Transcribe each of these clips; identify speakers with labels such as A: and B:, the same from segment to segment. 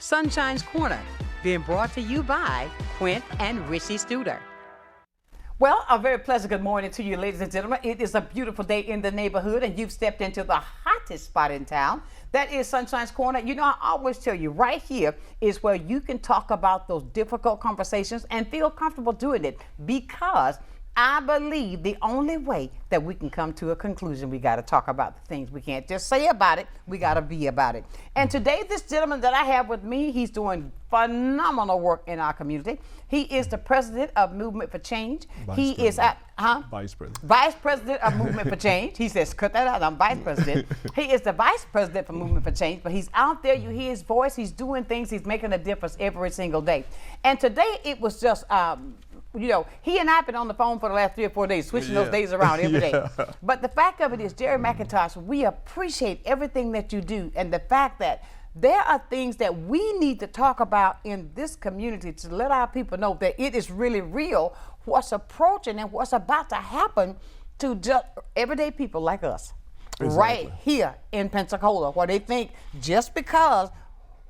A: Sunshine's Corner, being brought to you by Quint and Richie Studer.
B: Well, a very pleasant good morning to you, ladies and gentlemen. It is a beautiful day in the neighborhood, and you've stepped into the hottest spot in town. That is Sunshine's Corner. You know, I always tell you, right here is where you can talk about those difficult conversations and feel comfortable doing it, because I believe the only way that we can come to a conclusion, we got to talk about the things. We can't just say about it, we got to be about it. And today, this gentleman that I have with me, he's doing phenomenal work in our community. He is the president of Movement for Change. Vice President. Vice President of Movement for Change. He says, cut that out, I'm Vice President. He is the Vice President for Movement for Change, but he's out there, you hear his voice, he's doing things, he's making a difference every single day. And today, it was just, you know, he and I have been on the phone for the last 3 or 4 days, switching those days around every day. But the fact of it is, Jerry McIntosh, we appreciate everything that you do, and the fact that there are things that we need to talk about in this community to let our people know that it is really real, what's approaching and what's about to happen to just everyday people like us. Exactly. Right here in Pensacola, where they think just because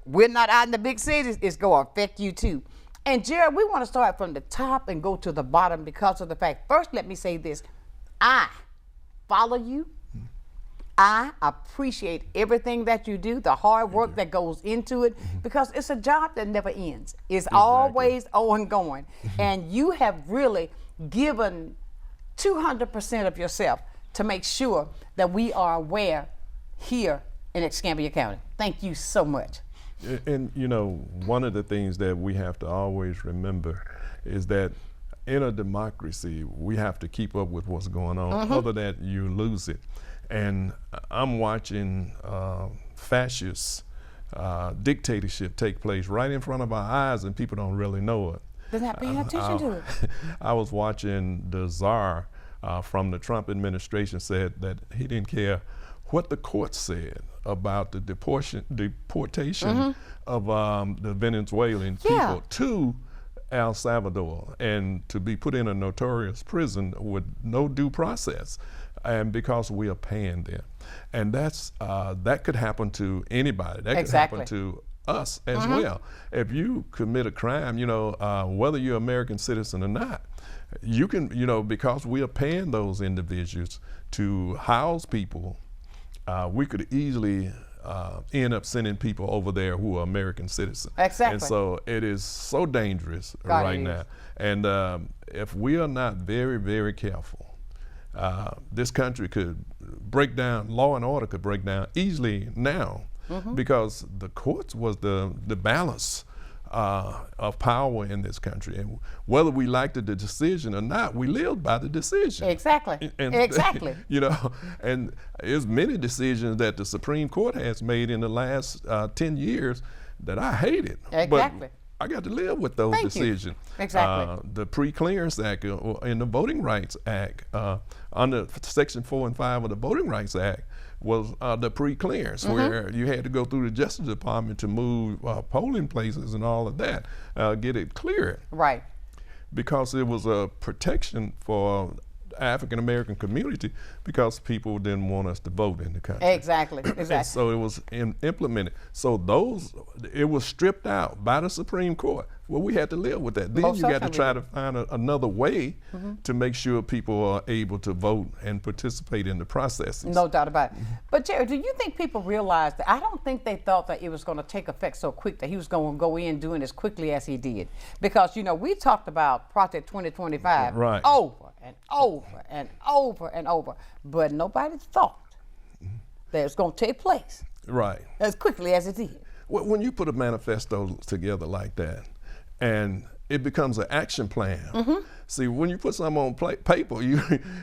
B: we're not out in the big cities, it's going to affect you too. And Jared, we want to start from the top and go to the bottom because of the fact, first let me say this, I follow you. I appreciate everything that you do, the hard work that goes into it, because it's a job that never ends. It's always ongoing. And you have really given 200% of yourself to make sure that we are aware here in Escambia County. Thank you so much.
C: And you know, one of the things that we have to always remember is that in a democracy, we have to keep up with what's going on. Other than that, you lose it. And I'm watching fascist dictatorship take place right in front of our eyes, and people don't really know it.
B: They're not paying attention to it.
C: I was watching the czar from the Trump administration said that he didn't care what the court said about the deportation of the Venezuelan people to El Salvador, and to be put in a notorious prison with no due process, and because we are paying them. And that's that could happen to anybody. That could happen to us as well. If you commit a crime, you know, whether you're an American citizen or not, you can, you know, because we are paying those individuals to house people, we could easily end up sending people over there who are American citizens.
B: Exactly.
C: And so it is so dangerous right now. And if we are not very, very careful, this country could break down, law and order could break down easily now, because the courts was the balance of power in this country. And whether we liked the decision or not, we lived by the decision.
B: Exactly.
C: And,
B: exactly.
C: You know, and there's many decisions that the Supreme Court has made in the last 10 years that I hated.
B: Exactly.
C: But I got to live with those decisions.
B: Exactly.
C: The Pre-Clearance Act and the Voting Rights Act, under Section 4 and 5 of the Voting Rights Act, was the pre-clearance, where you had to go through the Justice Department to move polling places and all of that, get it cleared.
B: Right. Because
C: it was a protection for African American community, because people didn't want us to vote in the country.
B: Exactly, exactly.
C: And so it was implemented. So it was stripped out by the Supreme Court. Well, we had to live with that. Then you got to try to find another way to make sure people are able to vote and participate in the processes.
B: No doubt about it. But Jerry, do you think people realized that? I don't think they thought that it was going to take effect so quick, that he was going to go in doing as quickly as he did. Because, you know, we talked about Project 2025 over and over and over and over, but nobody thought that it was going to take place as quickly as it did.
C: Well, when you put a manifesto together like that, and it becomes an action plan. See, when you put something on paper,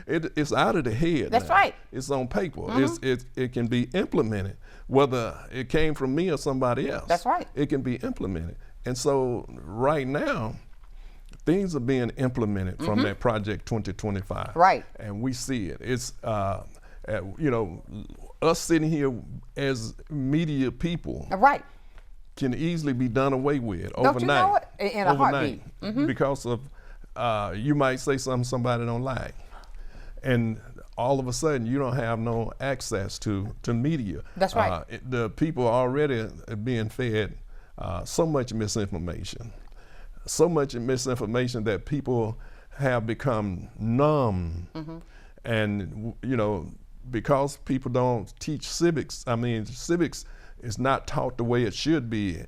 C: it's out of the head.
B: That's right.
C: It's on paper. It can be implemented, whether it came from me or somebody else.
B: That's right.
C: It can be implemented. And so right now, things are being implemented from that Project 2025.
B: Right.
C: And we see it. It's, you know, us sitting here as media people.
B: Right.
C: Can easily be done away with overnight.
B: Don't you know it? In a heartbeat.
C: Because of, you might say something somebody don't like, and all of a sudden you don't have no access to media.
B: That's right.
C: The people are already being fed so much misinformation. So much misinformation that people have become numb. And, you know, because people don't teach civics, I mean, civics is not taught the way it should be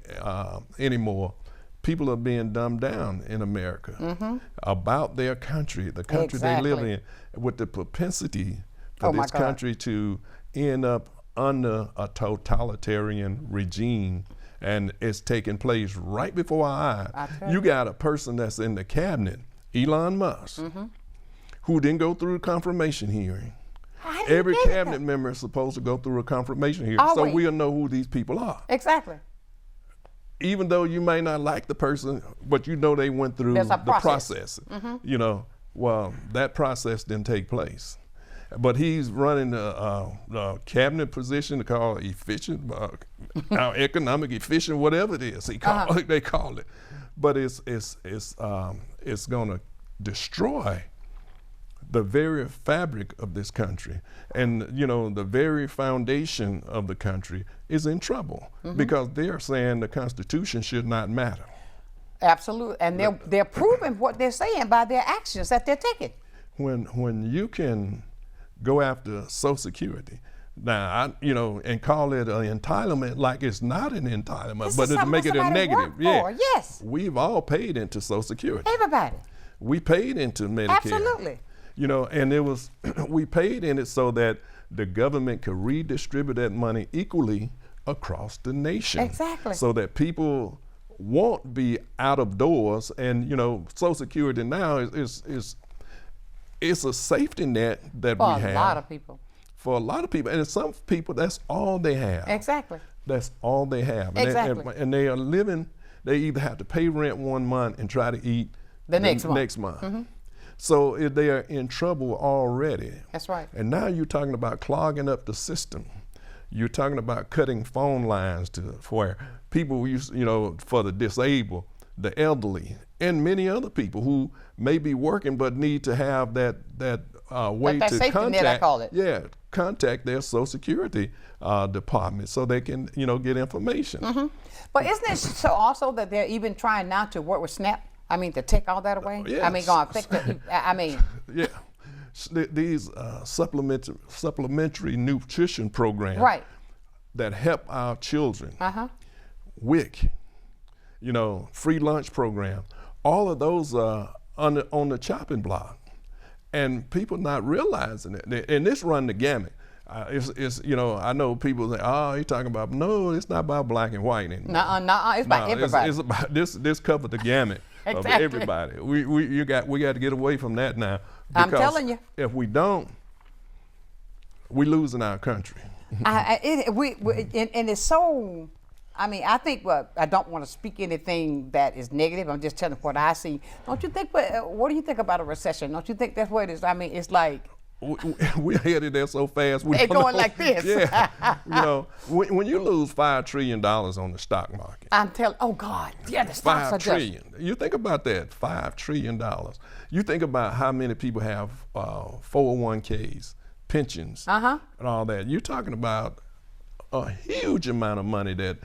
C: anymore. People are being dumbed down in America about their country, the country they live in, with the propensity for this country to end up under a totalitarian regime. And it's taking place right before our eyes. You got a person that's in the cabinet, Elon Musk, who didn't go through a confirmation hearing. Every cabinet member is supposed to go through a confirmation hearing, so we'll know who these people are.
B: Exactly.
C: Even though you may not like the person, but you know they went through the process. You know, well, that process didn't take place. But he's running a cabinet position called efficient, economic efficient, whatever it is. They call it. But it's going to destroy the very fabric of this country, and you know the very foundation of the country is in trouble because they're saying the Constitution should not matter.
B: Absolutely, and they're proving what they're saying by their actions that they're taking.
C: When you can go after Social Security, now you know, and call it an entitlement like it's not an entitlement, but to make it a negative.
B: Yes,
C: we've all paid into Social Security.
B: Everybody.
C: We paid into Medicare.
B: Absolutely.
C: You know, and it was, we paid in it so that the government could redistribute that money equally across the nation.
B: Exactly.
C: So that people won't be out of doors. And, you know, Social Security now is a safety net that we have.
B: For a lot of people.
C: For a lot of people. And some people, that's all they have.
B: Exactly.
C: That's all they have.
B: Exactly.
C: And they are living, they either have to pay rent one month and try to eat
B: the next month.
C: So they are in trouble already.
B: That's right.
C: And now you're talking about clogging up the system. You're talking about cutting phone lines for people, you know, for the disabled, the elderly, and many other people who may be working but need to have that way
B: that
C: to
B: safety
C: contact.
B: Net, I call it.
C: Yeah, contact their Social Security department so they can, you know, get information.
B: But isn't it so also that they're even trying now to work with SNAP? I mean, to take all that away?
C: Yes.
B: I mean, going to affect the, I mean.
C: Yeah. These supplementary nutrition programs that help our children. WIC, you know, free lunch program. All of those are on the chopping block. And people not realizing it. And this run the gamut. It's you know, I know people say, oh, you're talking about, no, it's not about black and white anymore.
B: No, it's about everybody.
C: It's about this covered the gamut of everybody. We got to get away from that now.
B: I'm telling you.
C: If we don't, we losing our country.
B: And it's so, I mean, I think, I don't want to speak anything that is negative. I'm just telling you what I see. Don't you think, what do you think about a recession? Don't you think that's what it is? I mean, it's like,
C: we're headed there so fast.
B: They're going like this.
C: Yeah. You know, when you lose $5 trillion on the stock market.
B: I'm telling, oh God, yeah, the stocks are
C: $5 trillion. You think about that, $5 trillion. You think about how many people have 401ks, pensions, and all that. You're talking about a huge amount of money that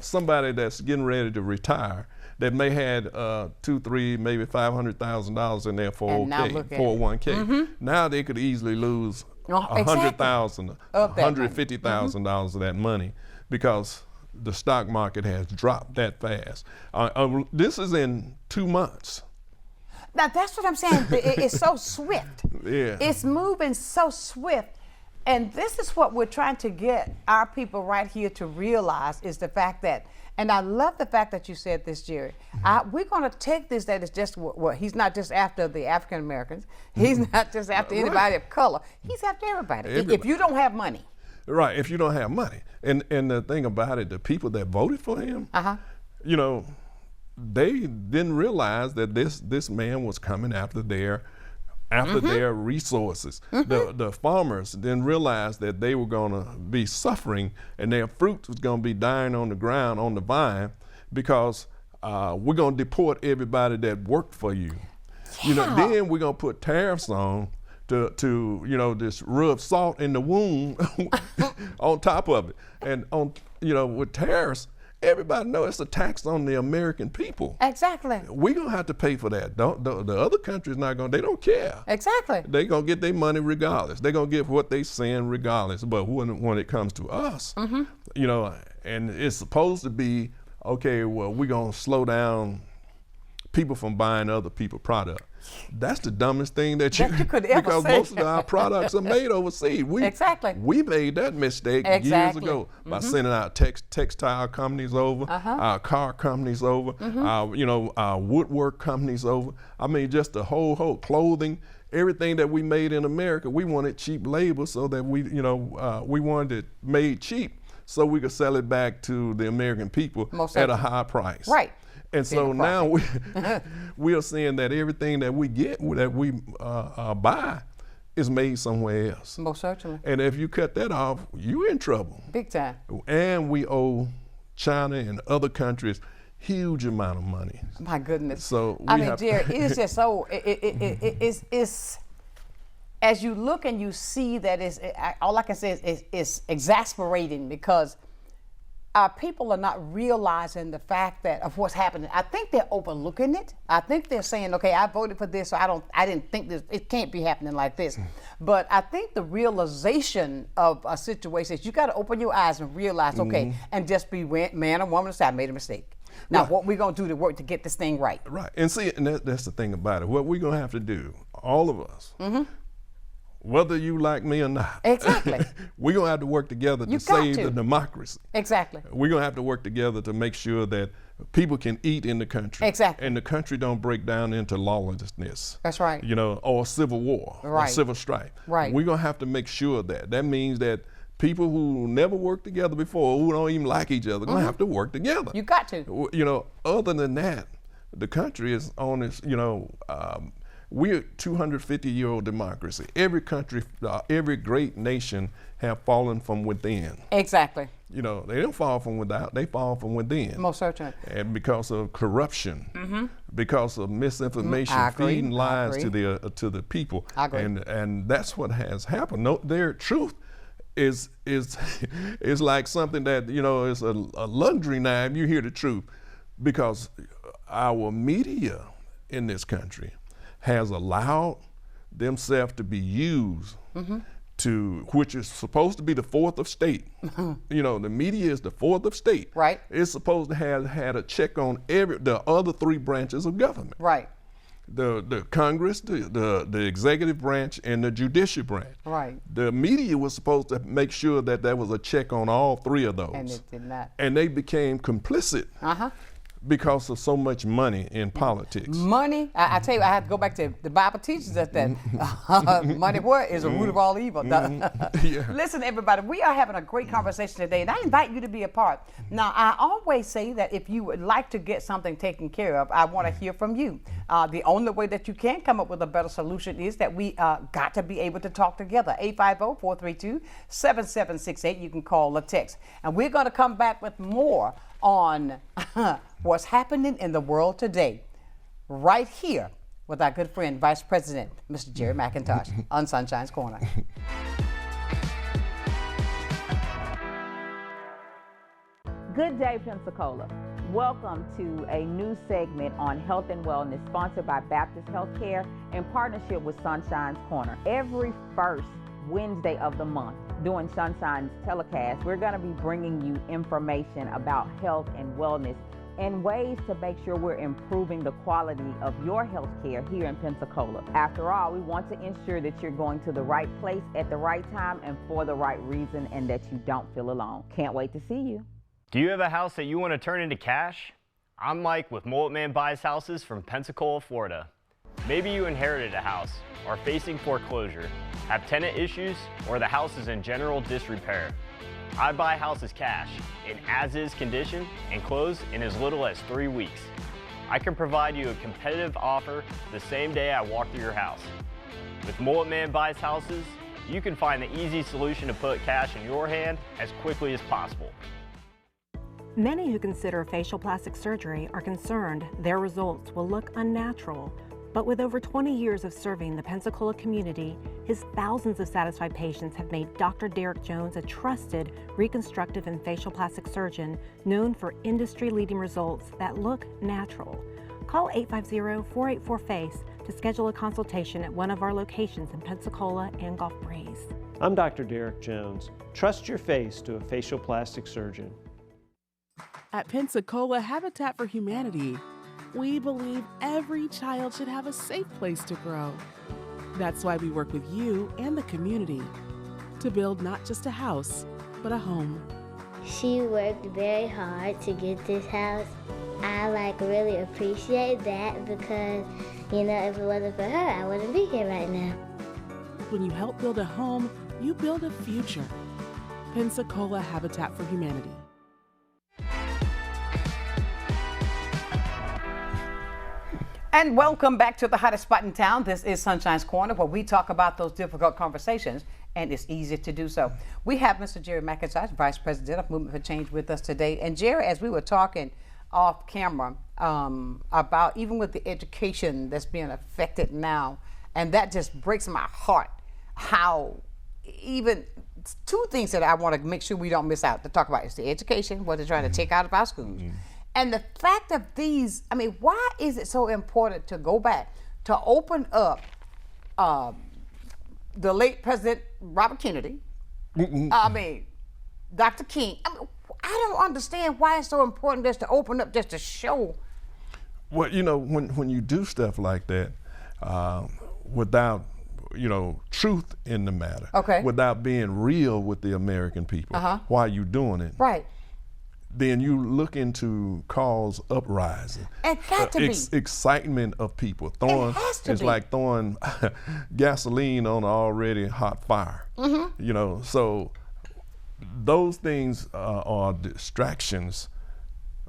C: somebody that's getting ready to retire that may had $200,000, $300,000, maybe $500,000 in their 401k. Now they could easily lose $100,000, $150,000 of that money because the stock market has dropped that fast. This is in 2 months.
B: Now that's what I'm saying. It's so swift.
C: Yeah.
B: It's moving so swift. And this is what we're trying to get our people right here to realize is the fact that, and I love the fact that you said this, Jerry. We're going to take this that it's just what he's not just after the African Americans. He's not just after anybody of color. He's after everybody. If you don't have money.
C: Right, if you don't have money. And the thing about it, the people that voted for him, you know, they didn't realize that this man was coming after their resources. The farmers didn't realize that they were going to be suffering and their fruit was going to be dying on the ground, on the vine, because we're going to deport everybody that worked for you. Yeah. You know, then we're going to put tariffs on to you know, just rub salt in the wound on top of it. And on, you know, with tariffs, everybody knows it's a tax on the American people.
B: Exactly.
C: We're going to have to pay for that. The other country's not going to, they don't care.
B: Exactly.
C: They're going to get their money regardless. They're going to get what they send regardless. But when it comes to us, you know, and it's supposed to be, okay, well, we're going to slow down people from buying other people's products. That's the dumbest thing that you
B: could ever
C: because
B: say.
C: most of our products are made overseas.
B: Exactly.
C: We made that mistake years ago by sending our textile companies over, our car companies over, our woodwork companies over. I mean, just the whole clothing, everything that we made in America. We wanted cheap labor so that we wanted it made cheap so we could sell it back to the American people at a high price.
B: Right.
C: And so now we are seeing that everything that we get, that we buy, is made somewhere else.
B: Most certainly.
C: And if you cut that off, you're in trouble.
B: Big time.
C: And we owe China and other countries huge amount of money.
B: My goodness.
C: So
B: I mean, Jerry, it's just so, it's as you look and you see that all I can say is it's exasperating because our people are not realizing the fact that of what's happening. I think they're overlooking it. I think they're saying, okay, I voted for this, so I didn't think this, it can't be happening like this. But I think the realization of a situation is you got to open your eyes and realize, okay, and just be man or woman to say, I made a mistake. Now, what we're going to do to work to get this thing right.
C: Right. And see, and that's the thing about it. What we're going to have to do, all of us, whether you like me or not.
B: Exactly.
C: We're going to have to work together to save the democracy.
B: Exactly.
C: We're going to have to work together to make sure that people can eat in the country.
B: Exactly.
C: And the country don't break down into lawlessness.
B: That's right.
C: You know, or civil war, or civil strife.
B: Right.
C: We're going to have to make sure that. That means that people who never worked together before, who don't even like each other, going to have to work together.
B: You got to.
C: You know, other than that, the country is on its, we're a 250-year-old democracy. Every country, every great nation have fallen from within.
B: Exactly.
C: You know, they don't fall from without, they fall from within.
B: Most certainly.
C: And because of corruption, because of misinformation, feeding lies to the people.
B: I agree.
C: And that's what has happened. No, their truth is like something that, is a luxury now if you hear the truth, because our media in this country has allowed themselves to be used to, which is supposed to be the fourth of state. The media is the fourth of state. Right. It's supposed to have had a check on the other three branches of government. Right. The Congress, the executive branch, and the judicial branch. Right. The media was supposed to make sure that there was a check on all three of those. And it did not. And they became complicit. Because of so much money in politics. Money, I tell you, I have to go back to the Bible teaches us that money what is the root of all evil. Listen, everybody, we are having a great conversation today, and I invite you to be a part. Now, I always say that if you would like to get something taken care of, I want to hear from you. The only way that you can come up with a better solution is that we got to be able to talk together. 850-432-7768. You can call or text. And we're going to come back with more on what's happening in the world today, right here with our good friend, Vice President, Mr. Jerry McIntosh, on Sunshine's Corner.
D: Good day, Pensacola. Welcome to a new segment on health and wellness sponsored by Baptist Healthcare in partnership with Sunshine's Corner. Every first Wednesday of the month during Sunshine's telecast, we're going to be bringing you information about health and wellness and ways to make sure we're improving the quality of your health care here in Pensacola. After all, we want to ensure that you're going to the right place at the right time and for the right reason, and that you don't feel alone. Can't wait to see you.
E: Do you have a house that you want to turn into cash? I'm Mike with Mullet Man Buys Houses from Pensacola, Florida. Maybe you inherited a house, are facing foreclosure, have tenant issues, or the house is in general disrepair. I buy houses cash, in as-is condition, and close in as little as 3 weeks. I can provide you a competitive offer the same day I walk through your house. With Mullet Man Buys Houses, you can find the easy solution to put cash in your hand as quickly as possible.
F: Many who consider facial plastic surgery are concerned their results will look unnatural But with over 20 years of serving the Pensacola community, his thousands of satisfied patients have made Dr. Derek Jones a trusted reconstructive and facial plastic surgeon known for industry-leading results that look natural. Call 850-484-FACE to schedule a consultation at one of our locations in Pensacola and Gulf Breeze.
G: I'm Dr. Derek Jones. Trust your face to a facial plastic surgeon.
H: At Pensacola Habitat for Humanity, we believe every child should have a safe place to grow. That's why we work with you and the community to build not just a house, but a home.
I: She worked very hard to get this house. I really appreciate that because, if it wasn't for her, I wouldn't be here right now.
H: When you help build a home, you build a future. Pensacola Habitat for Humanity.
B: And welcome back to the hottest spot in town. This is Sunshine's Corner, where we talk about those difficult conversations, and it's easy to do so. We have Mr. Jerry McIntosh, Vice President of Movement for Change, with us today. And Jerry, as we were talking off camera about even with the education that's being affected now, and that just breaks my heart, how even two things that I want to make sure we don't miss out to talk about is the education, what they're trying to take out of our schools. And the fact of these, why is it so important to go back to open up the late President Robert Kennedy, Dr. King? I don't understand why it's so important just to open up, just to show.
C: Well, when you do stuff like that without, truth in the matter, without being real with the American people, while you're doing it,
B: right?
C: Then you look into cause uprising.
B: It got to be.
C: Excitement of people. It's like throwing gasoline on an already hot fire. So those things are distractions,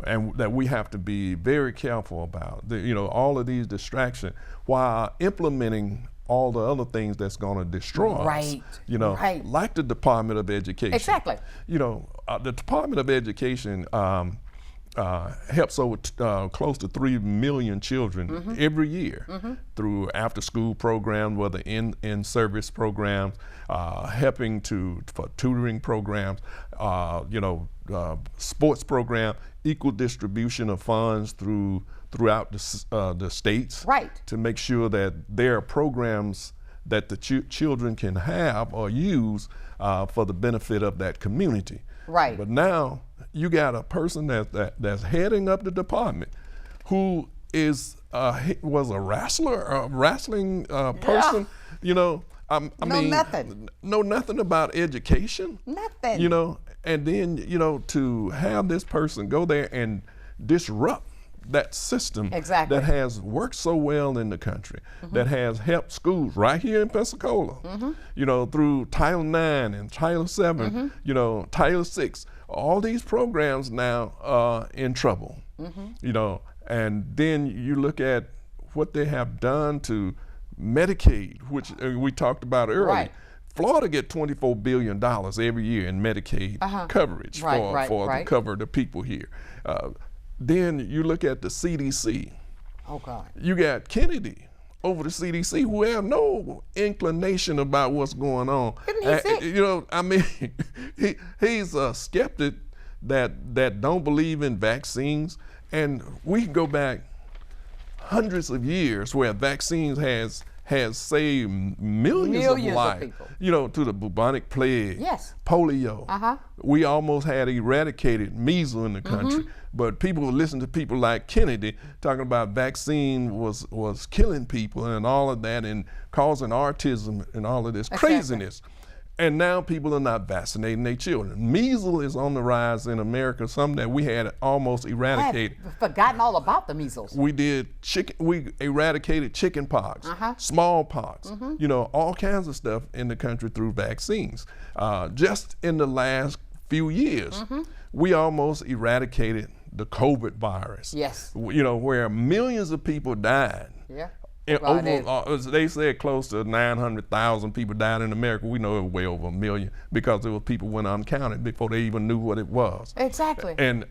C: and that we have to be very careful about. All of these distractions while implementing all the other things that's going to destroy us. Like the Department of Education.
B: Exactly.
C: The Department of Education helps over close to 3 million children every year through after-school programs, whether in-service programs, helping for tutoring programs, sports program, equal distribution of funds throughout the states, to make sure that there are programs that the children can have or use for the benefit of that community.
B: Right.
C: But now you got a person that's heading up the department who was a wrestling person. Know nothing about education.
B: Nothing.
C: And then to have this person go there and disrupt that system that has worked so well in the country, that has helped schools right here in Pensacola, through Title IX and Title VII, Title VI. All these programs now are in trouble, and then you look at what they have done to Medicaid, which we talked about earlier.
B: Right.
C: Florida get $24 billion every year in Medicaid coverage to cover the people here. Then you look at the CDC.
B: Oh, God.
C: You got Kennedy over the CDC who have no inclination about what's going on. He's a skeptic that don't believe in vaccines. And we can go back hundreds of years where vaccines has saved millions of lives. To the bubonic plague, polio. We almost had eradicated measles in the country. But people listen to people like Kennedy talking about vaccine was killing people and all of that and causing autism and all of this craziness. And now people are not vaccinating their children. Measles is on the rise in America, something that we had almost eradicated.
B: I had forgotten all about the measles.
C: We eradicated chicken pox, smallpox, all kinds of stuff in the country through vaccines. Just in the last few years, we almost eradicated the COVID virus.
B: Yes.
C: Where millions of people died.
B: Yeah.
C: They said close to 900,000 people died in America. We know it was way over 1 million because there were people went uncounted before they even knew what it was.
B: Exactly.
C: And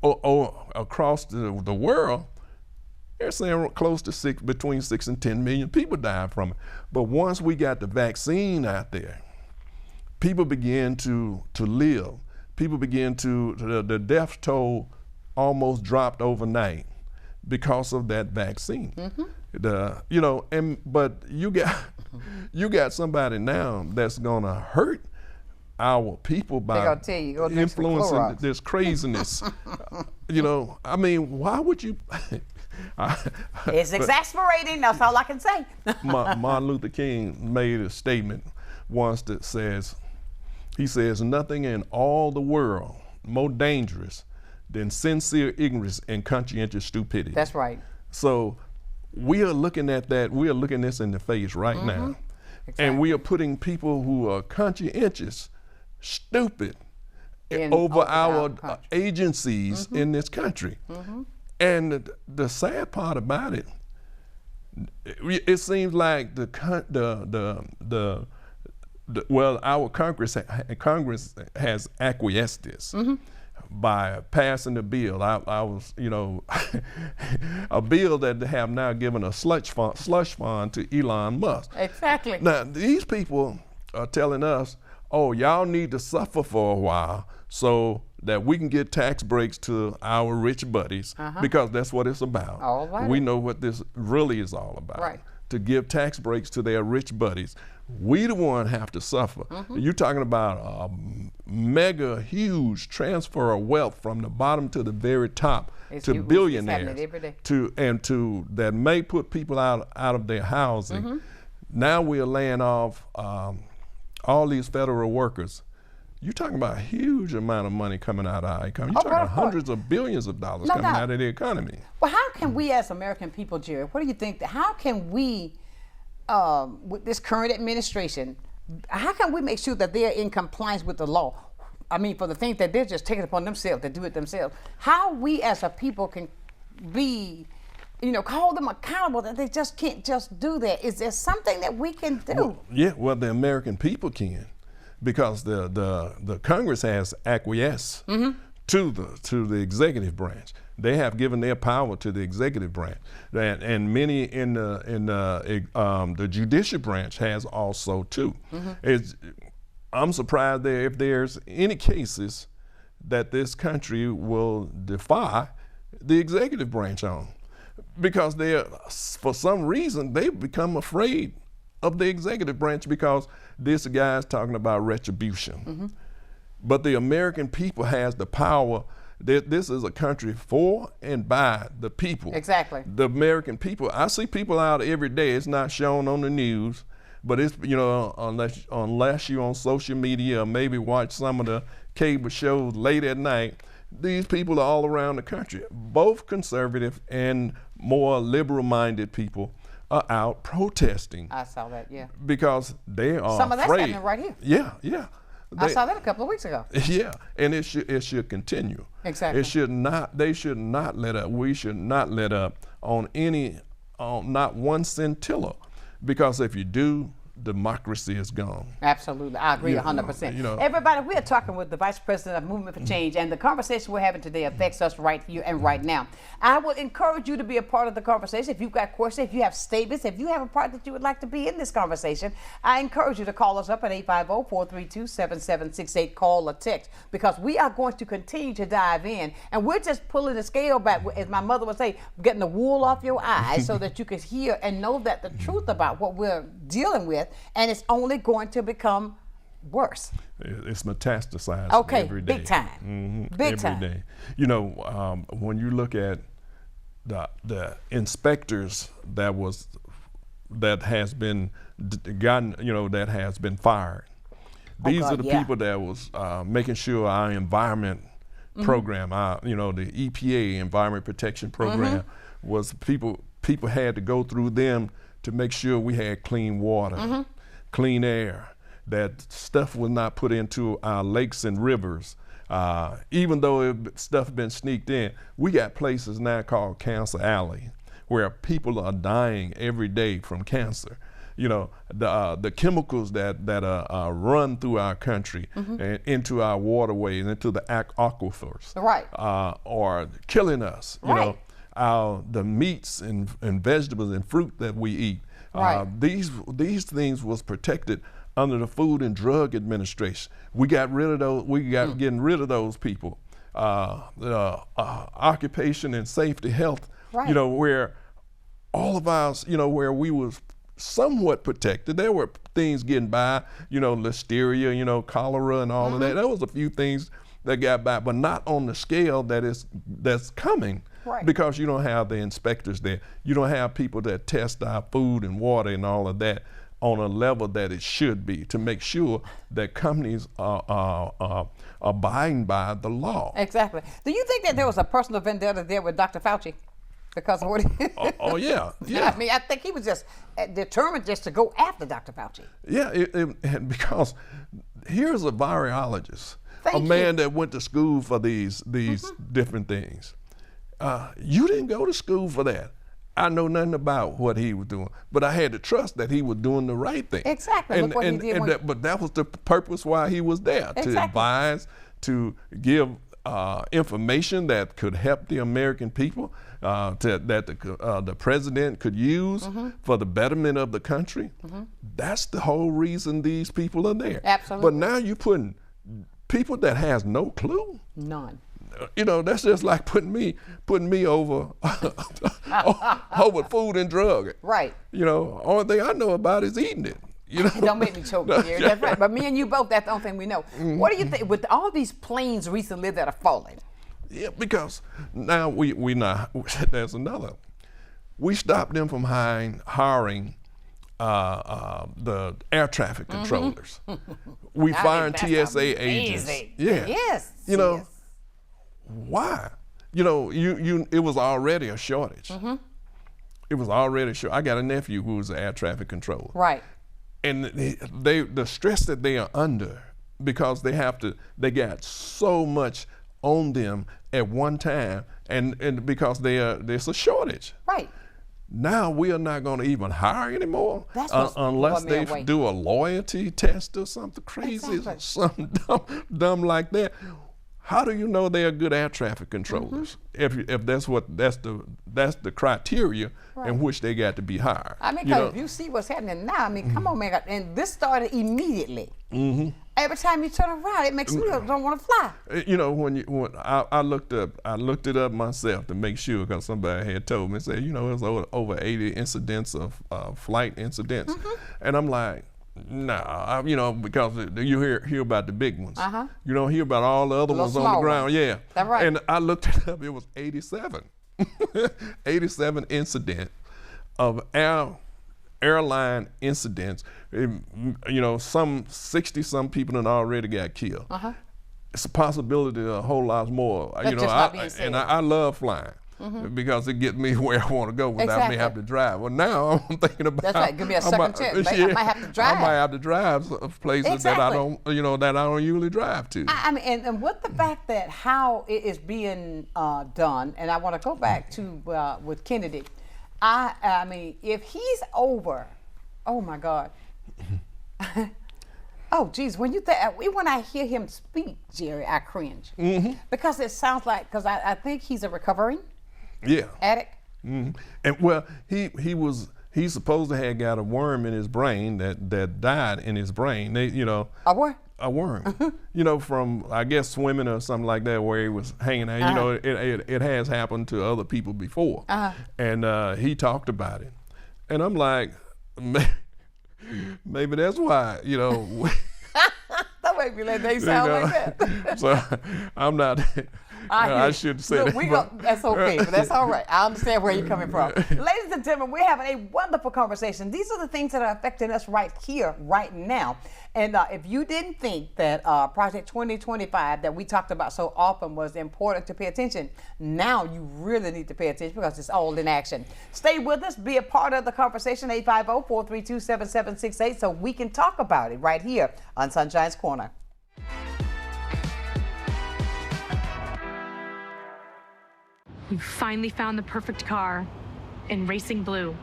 C: across the world, they're saying close to between 6 and 10 million people died from it. But once we got the vaccine out there, people began to live. People began the death toll almost dropped overnight because of that vaccine. But you got somebody now that's gonna hurt our people by influencing this craziness. I mean, why would you?
B: It's exasperating. That's all I can say.
C: Martin Luther King made a statement once that he says, nothing in all the world more dangerous than sincere ignorance and conscientious stupidity.
B: That's right.
C: So we are looking at that. We are looking this in the face right now. Exactly. And we are putting people who are conscientious, stupid, over our agencies in this country. And the sad part about it, it seems like our Congress has acquiesced this by passing a bill. I was, a bill that they have now given a slush fund to Elon Musk.
B: Exactly.
C: Now these people are telling us, oh, y'all need to suffer for a while so that we can get tax breaks to our rich buddies, because that's what it's about.
B: All right.
C: We know what this really is all about.
B: Right.
C: To give tax breaks to their rich buddies. We the one have to suffer. You're talking about a mega huge transfer of wealth from the bottom to the very top to billionaires that may put people out of their housing. Now we're laying off all these federal workers. You're talking about a huge amount of money coming out of our economy. You're talking hundreds of billions of dollars coming out of the economy.
B: Well, how can we as American people, Jerry, what do you think, how can we, with this current administration, how can we make sure that they're in compliance with the law? I mean, for the things that they're just taking upon themselves to do it themselves. How we as a people can be, call them accountable, that they just can't just do that. Is there something that we can do?
C: Well, the American people can, because the Congress has acquiesced to the executive branch. They have given their power to the executive branch, and many in the judicial branch has also too. I'm surprised if there's any cases that this country will defy the executive branch on, because for some reason they've become afraid of the executive branch, because this guy's talking about retribution. But the American people has the power. This is a country for and by the people.
B: Exactly.
C: The American people. I see people out every day. It's not shown on the news, but it's, unless you're on social media or maybe watch some of the cable shows late at night, these people are all around the country. Both conservative and more liberal-minded people are out protesting.
B: I saw that, yeah.
C: Because they are
B: some of that's
C: afraid.
B: happening right here.
C: Yeah.
B: I saw that a couple of weeks ago.
C: Yeah, and it should continue.
B: Exactly.
C: They should not let up. We should not let up on not one scintilla, because if you do, democracy is gone.
B: Absolutely, I agree 100%. Everybody, we are talking with the Vice President of Movement for Change, and the conversation we're having today affects us right here and right now. I would encourage you to be a part of the conversation. If you've got questions, if you have statements, if you have a part that you would like to be in this conversation, I encourage you to call us up at 850-432-7768, call or text, because we are going to continue to dive in, and we're just pulling the scale back, as my mother would say, getting the wool off your eyes so that you can hear and know that the truth about what we're dealing with, and it's only going to become worse.
C: It's metastasized every day.
B: Big time.
C: Big time. Every day. When you look at the inspectors that has been fired, these are the people that was making sure our environment program, the EPA, Environment Protection Program, was people had to go through them to make sure we had clean water, clean air, that stuff was not put into our lakes and rivers. Even though stuff been sneaked in, we got places now called Cancer Alley, where people are dying every day from cancer. The chemicals that run through our country and into our waterways, into the aquifers,
B: right,
C: are killing us. the meats and vegetables and fruit that we eat.
B: Right.
C: These things was protected under the Food and Drug Administration. We got rid of those. Getting rid of those people. Occupation and safety health.
B: Right.
C: You know, where all of us, you know, where we was somewhat protected. There were things getting by, you know, listeria, you know, cholera and all of that. There was a few things that got by, but not on the scale that's coming.
B: Right.
C: Because you don't have the inspectors there. You don't have people that test our food and water and all of that on a level that it should be to make sure that companies are abiding by the law.
B: Exactly. Do you think that there was a personal vendetta there with Dr. Fauci? Because of what he
C: Oh yeah, yeah.
B: I mean, I think he was just determined just to go after Dr. Fauci.
C: Yeah, and because here's a virologist,
B: Thank
C: a
B: you.
C: man that went to school for these different things. You didn't go to school for that. I know nothing about what he was doing, but I had to trust that he was doing the right thing.
B: Exactly. Look what he did
C: But that was the purpose why he was there,
B: Exactly.
C: to advise, to give information that could help the American people, that the president could use for the betterment of the country. That's the whole reason these people are there.
B: Absolutely.
C: But now you're putting people that has no clue.
B: None.
C: You know, that's just like putting me over over food and drug.
B: Right.
C: You know, only thing I know about is eating it. You know?
B: Don't make me choke, Jerry. That's right. But me and you both, that's the only thing we know. What do you think with all these planes recently that are falling?
C: Yeah, because now we not. There's another. We stopped them from hiring the air traffic controllers. We fired TSA agents. Yeah.
B: Yes.
C: You know,
B: yes.
C: why? You know, it was already a shortage. It was already a shortage. I got a nephew who was an air traffic controller.
B: Right.
C: And the stress that they are under, because they got so much on them at one time, and because there's a shortage.
B: Right.
C: Now we are not going to even hire anymore unless they
B: away.
C: do a loyalty test or something crazy,
B: Exactly.
C: something dumb like that. How do you know they are good air traffic controllers if that's the criteria in which they got to be hired?
B: I mean, because if you see what's happening now, I mean, come on, man, and this started immediately. Every time you turn around, it makes me don't want to fly.
C: You know, when I looked it up myself to make sure, because somebody had told me, said, you know, it was over 80 incidents of flight incidents, and I'm like, nah, you know, because you hear about the big ones. You don't hear about all the other ones on the ground.
B: ones.
C: Yeah,
B: That's right.
C: And I looked it up. It was 87, 87 incident of airline incidents. You know, some 60-some people have already got killed. It's a possibility of a whole lot more.
B: That's
C: you know,
B: just not being said.
C: and I love flying. Because it gets me where I want to go without me having to drive. Well, now I'm thinking about.
B: That's right. Give me a second chance. I might have to drive.
C: I might have to drive places that I don't, that I don't usually drive to.
B: I mean, and with the fact that how it is being done, and I want to go back to with Kennedy. I mean, if he's over, oh my God. Oh, geez, when I hear him speak, Jerry, I cringe. Because it sounds like, because I think he's a recovering addict.
C: And well, he's supposed to have got a worm in his brain that died in his brain.
B: A what?
C: A worm. You know, from I guess swimming or something like that, where he was hanging out. You know, it has happened to other people before. And he talked about it, and I'm like, maybe that's why. You know.
B: Don't make me let they sound like that.
C: So I'm not. I should say that.
B: That's okay, but that's all right. I understand where you're coming from. Ladies and gentlemen, we're having a wonderful conversation. These are the things that are affecting us right here, right now. And if you didn't think that Project 2025 that we talked about so often was important to pay attention, now you really need to pay attention because it's all in action. Stay with us. Be a part of the conversation, 850-432-7768, so we can talk about it right here on Sunshine's Corner.
J: You finally found the perfect car in racing blue.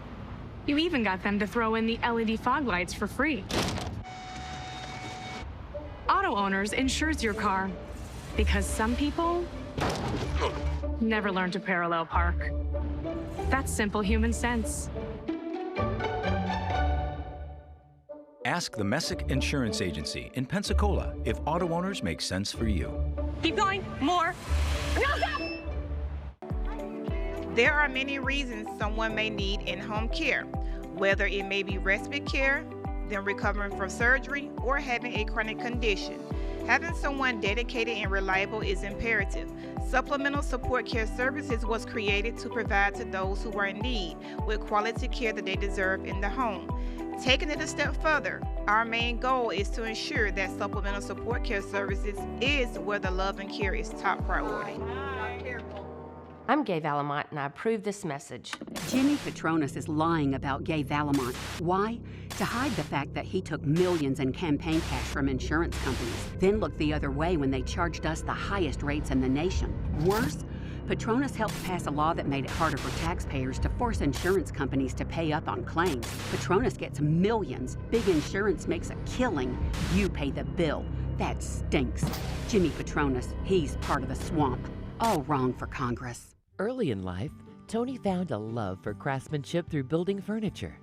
J: You even got them to throw in the LED fog lights for free. Auto Owners insures your car because some people never learn to parallel park. That's simple human sense.
K: Ask the Messick Insurance Agency in Pensacola if auto owners make sense for you.
J: Keep going, more. No, stop!
L: There are many reasons someone may need in-home care, whether it may be respite care, them recovering from surgery, or having a chronic condition. Having someone dedicated and reliable is imperative. Supplemental Support Care Services was created to provide to those who are in need with quality care that they deserve in the home. Taking it a step further, our main goal is to ensure that Supplemental Support Care Services is where the love and care is top priority.
M: I'm Gay Valamont, and I approve this message.
N: Jimmy Petronas is lying about Gay Valamont. Why? To hide the fact that he took millions in campaign cash from insurance companies, then looked the other way when they charged us the highest rates in the nation. Worse, Petronas helped pass a law that made it harder for taxpayers to force insurance companies to pay up on claims. Petronas gets millions. Big insurance makes a killing. You pay the bill. That stinks. Jimmy Petronas, he's part of the swamp. All wrong for Congress.
O: Early in life, Tony found a love for craftsmanship through building furniture.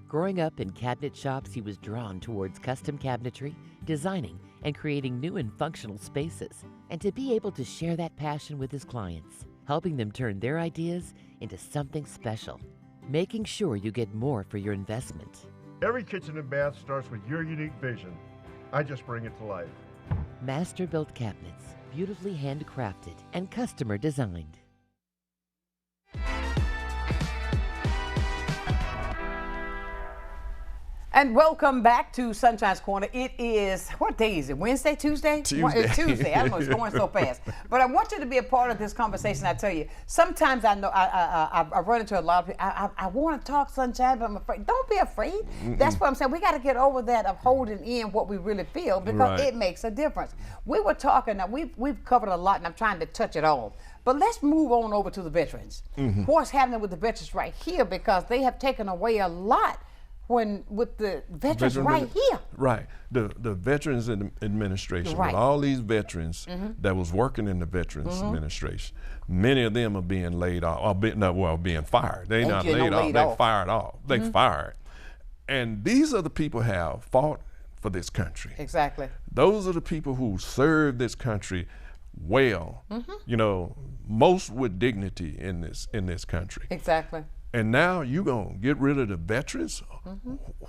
O: Growing up in cabinet shops, he was drawn towards custom cabinetry, designing, and creating new and functional spaces. And to be able to share that passion with his clients, helping them turn their ideas into something special, making sure you get more for your investment.
P: Every kitchen and bath starts with your unique vision. I just bring it to life.
O: Master-built cabinets, beautifully handcrafted and customer designed.
B: And welcome back to Sunshine's Corner. It is, what day is it? Wednesday, Tuesday?
C: Tuesday.
B: It's Tuesday. I don't know, it's going so fast. But I want you to be a part of this conversation. I tell you, sometimes I know I run into a lot of people. I want to talk Sunshine, but I'm afraid. Don't be afraid. That's what I'm saying. We got to get over that of holding in what we really feel, because it makes a difference. We were talking, we've covered a lot, and I'm trying to touch it all. But let's move on over to the veterans. What's happening with the veterans right here, because they have taken away a lot with the veterans right here.
C: Right. The Veterans Administration, with all these veterans that was working in the Veterans Administration, many of them are being laid off, or being fired. They're not laid off, they're fired off. They fired. And these are the people who have fought for this country.
B: Exactly.
C: Those are the people who served this country well, you know, most with dignity in this country.
B: Exactly.
C: And now you're gonna get rid of the veterans?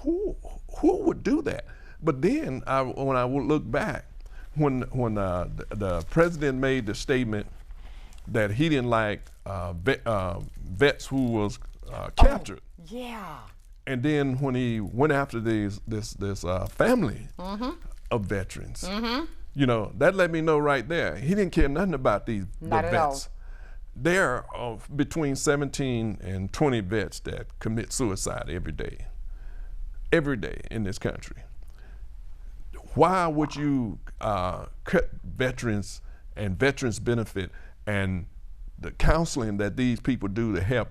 C: Who would do that? But then when I would look back, when the president made the statement that he didn't like vets who was captured.
B: Yeah.
C: And then when he went after this family of veterans, you know, that let me know right there, he didn't care nothing about the vets. All. There are between 17 and 20 vets that commit suicide every day in this country. Why would you cut veterans and veterans benefit and the counseling that these people do to help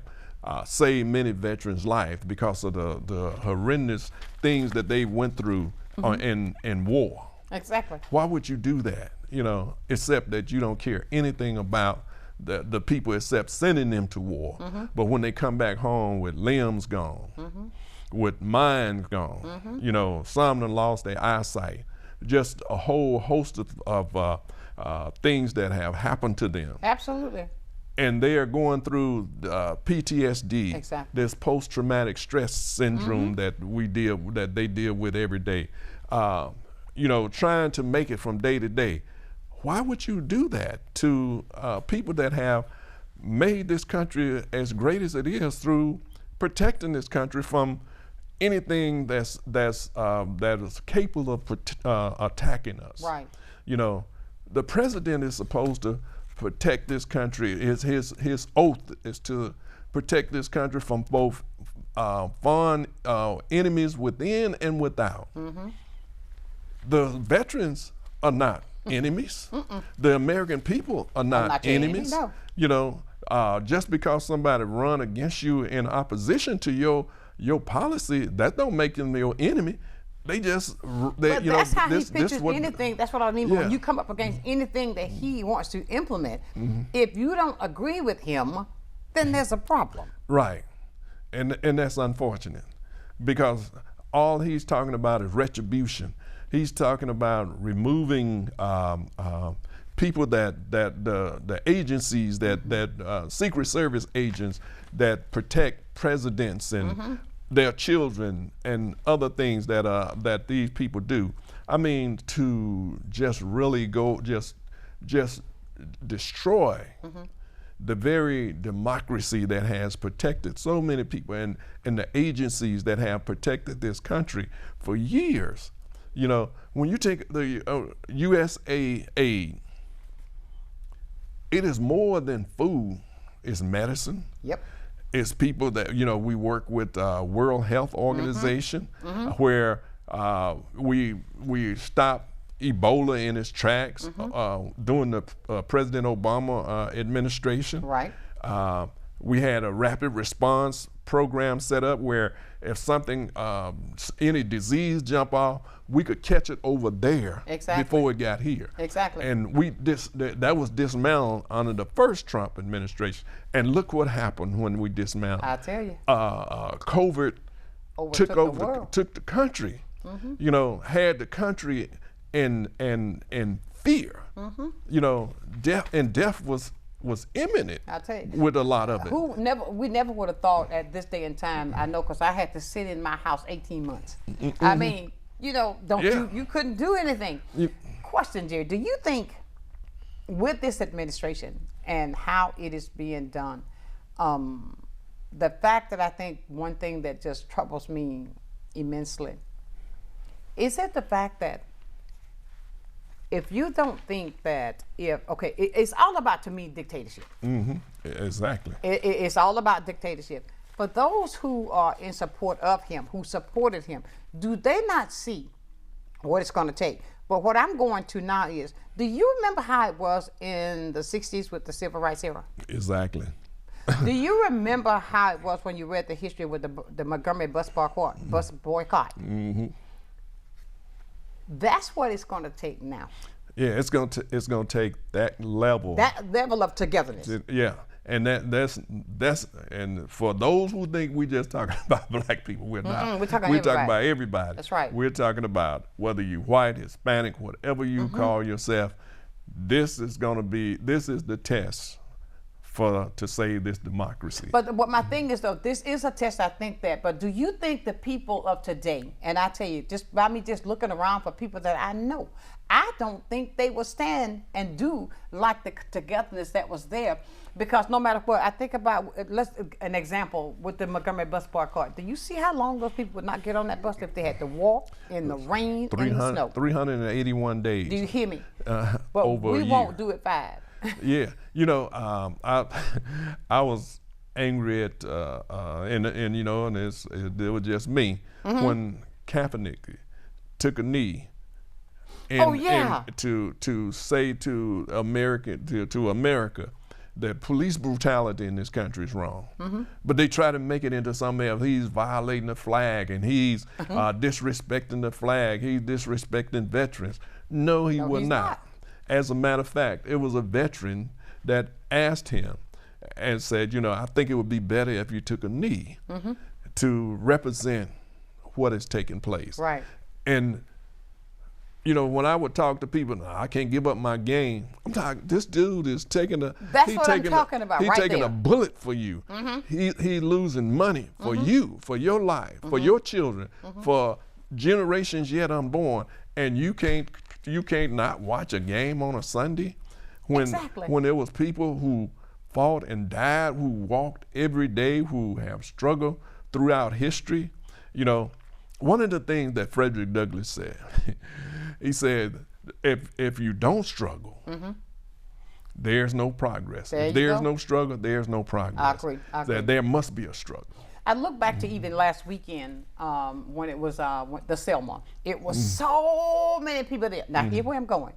C: save many veterans' lives because of the horrendous things that they went through in war?
B: Exactly.
C: Why would you do that? You know, except that you don't care anything about the people except sending them to war. But when they come back home with limbs gone, with minds gone, you know, some of them lost their eyesight, just a whole host of things that have happened to them.
B: Absolutely.
C: And they are going through PTSD, this post-traumatic stress syndrome that they deal with every day. You know, trying to make it from day to day. Why would you do that to people that have made this country as great as it is through protecting this country from anything that is capable of attacking us? Right. You know, the president is supposed to protect this country. His oath is to protect this country from both foreign enemies within and without. The veterans are not enemies. The American people are not enemies. No. You know, just because somebody run against you in opposition to your policy, that don't make them your enemy. They just,
B: But that's how he pictures
C: what,
B: anything. That's what I mean.
C: Yeah.
B: When you come up against anything that he wants to implement, if you don't agree with him, then there's a problem.
C: Right, and that's unfortunate, because all he's talking about is retribution. He's talking about removing people that the agencies that Secret Service agents that protect presidents and their children and other things that these people do. I mean, to just really go just destroy the very democracy that has protected so many people and the agencies that have protected this country for years. You know, when you take the USA aid, it is more than food. It's medicine.
B: Yep.
C: It's people that, you know, we work with World Health Organization, where we stop Ebola in its tracks during the President Obama administration.
B: Right.
C: We had a rapid response program set up where if something, any disease jump off, we could catch it over there before it got here.
B: Exactly.
C: And that was dismantled under the first Trump administration. And look what happened when we dismantled.
B: I tell you.
C: COVID took the country. You know, had the country in fear. You know, death was imminent.
B: I'll tell you.
C: With a lot of it.
B: We never would have thought at this day and time. I know, because I had to sit in my house 18 months. I mean, you know, you couldn't do anything. Question, Jerry, do you think with this administration and how it is being done, the fact that I think one thing that just troubles me immensely, is it the fact that if you don't think that it's all about, to me, dictatorship.
C: Exactly.
B: It's all about dictatorship. For those who are in support of him, who supported him, do they not see what it's going to take? But what I'm going to now is, do you remember how it was in the 60s with the Civil Rights era?
C: Exactly.
B: Do you remember how it was when you read the history with the Montgomery bus boycott? That's what it's going to take now.
C: Yeah, it's going to take that level.
B: That level of togetherness.
C: Yeah, and that's and for those who think we just talking about black people, we're not.
B: We're talking
C: about everybody.
B: That's right.
C: We're talking about whether you white, Hispanic, whatever you call yourself. This is the test to save this democracy.
B: But what my thing is, though, this is a test, I think that, but do you think the people of today, and I tell you, just by me just looking around for people that I know, I don't think they will stand and do like the togetherness that was there, because no matter what, I think about, an example with the Montgomery bus boycott. Do you see how long those people would not get on that bus if they had to walk in the rain and the snow?
C: 381 days.
B: Do you hear me?
C: But
B: we won't do it 5.
C: Yeah, you know, I was angry at and you know, and it was just me when Kaepernick took a knee. And to say to America that police brutality in this country is wrong, but they try to make it into something else. He's violating the flag, and he's disrespecting the flag. He's disrespecting veterans. No, he was not. As a matter of fact, it was a veteran that asked him and said, you know, I think it would be better if you took a knee to represent what is taking place.
B: Right.
C: And, you know, when I would talk to people, no, I can't give up my game. I'm talking, this dude is taking a...
B: That's what I'm talking about,
C: He's
B: right
C: taking
B: there.
C: a bullet for you. He's losing money for you, for your life, for your children, for generations yet unborn, and you can't not watch a game on a Sunday when there was people who fought and died, who walked every day, who have struggled throughout history. You know, one of the things that Frederick Douglass said, he said, if you don't struggle, there's no progress. If there's no struggle, there's no progress.
B: I agree.
C: There must be a struggle.
B: I look back to even last weekend when it was the Selma. It was so many people there. Now, here's where I'm going.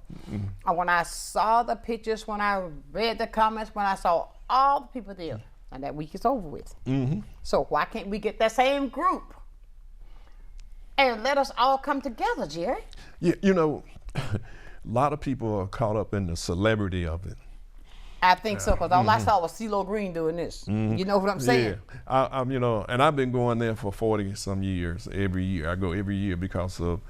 B: When I saw the pictures, when I read the comments, when I saw all the people there, and that week is over with. So why can't we get that same group and let us all come together, Jerry.
C: Yeah, you know, a lot of people are caught up in the celebrity of it.
B: I think so, because all I saw was CeeLo Green doing this. You know what I'm saying?
C: Yeah, I'm, you know, and I've been going there for 40 some years. Every year, I go every year because of